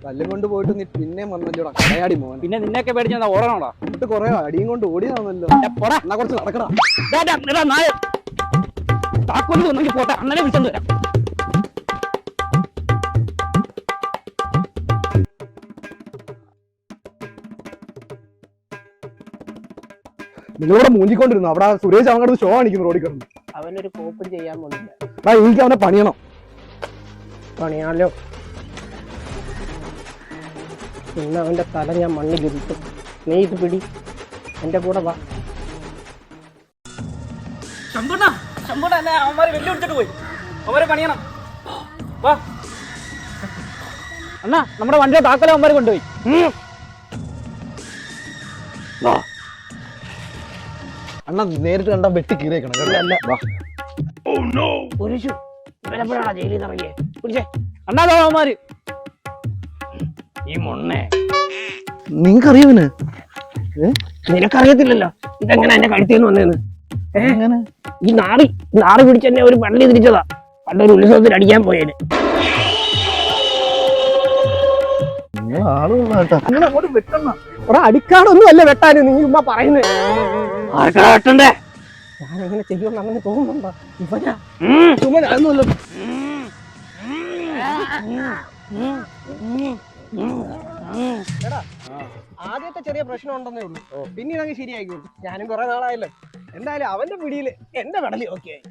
കല്ലും കൊണ്ട് പോയിട്ട് നീ പിന്നെ വന്നല്ലോടാ കടയാടി മോൻ. പിന്നെ നിന്നെയൊക്കെ പേടിച്ചാ ഓടണോടാ? എന്നിട്ട് കൊറേ അടിയും കൊണ്ട് ഓടിയതാണല്ലോ. എന്നാ കുറച്ച് നടക്കടാ. താക്കോല് ഒന്നെങ്കിൽ പോട്ടെ, അണ്ണനെ വിളിച്ചോണ്ട് വരാം. നിങ്ങളോട് മൂഞ്ചിക്കൊണ്ടിരുന്നു. അവിടെ സുരേഷ് അവനോട് ഷോ കാണിക്കുന്നു റോഡിൽ കിടന്നു. അവനൊരു കോപ്പും ചെയ്യാൻ പോകുന്നില്ല. എനിക്ക് അവനെ പണിയണം. പണിയാണല്ലോ. പിന്നെ അവന്റെ തല ഞാൻ മണ്ണിൽ കിട്ടും. നീ ഇത് പിടി, എന്റെ കൂടെ വാ. അവന്മാര് വെല്ലുവിളിച്ചിട്ട് പോയി. അവരെ പണിയണം. വാ അണ്ണാ, നമ്മുടെ വണ്ടിയുടെ താക്കോല് അവന്മാര് കൊണ്ടുപോയി. അണ്ണ നേരിട്ട് കണ്ടാ വെട്ടി കീറിയേക്കണം. ഇവരെപ്പോഴാണ് ജയിലിൽ നിന്ന് ഇറങ്ങിയേ? പിടിച്ചേ അണ്ണാ, അവന്മാര് ഈ മൊണ്ണേ. നിങ്ങൾക്കറിയവന്? നിനക്കറിയത്തില്ലല്ലോ ഇതെങ്ങനെ എന്റെ കഴുത്തേന്ന് വന്നേന്ന്. ഈ നാറി പിടിച്ചെന്നെ ഒരു പള്ളി തിരിച്ചതാ. പണ്ടൊരു ഉത്സവത്തിൽ അടിക്കാൻ പോയേന്. അടിക്കാടൊന്നും അല്ല വെട്ടാന്. നീ ഉമ്മ പറയുന്നേ. ആർക്കാ വെട്ടണ്ടേ? ഞാനെങ്ങനെ ചെയ്യുമെന്ന് അങ്ങനെ തോന്നുന്നുണ്ടോ? ഇവനാ ചുമനൊന്നുമല്ലോ. ആദ്യത്തെ ചെറിയ പ്രശ്നം ഉണ്ടെന്നേ ഉള്ളൂ, പിന്നീട് അങ്ങ് ശരിയായിക്കോളൂ. ഞാനും കുറെ നാളായല്ലോ. എന്തായാലും അവന്റെ പിടിയില് എന്റെ പെടലി ഓക്കെ ആയി.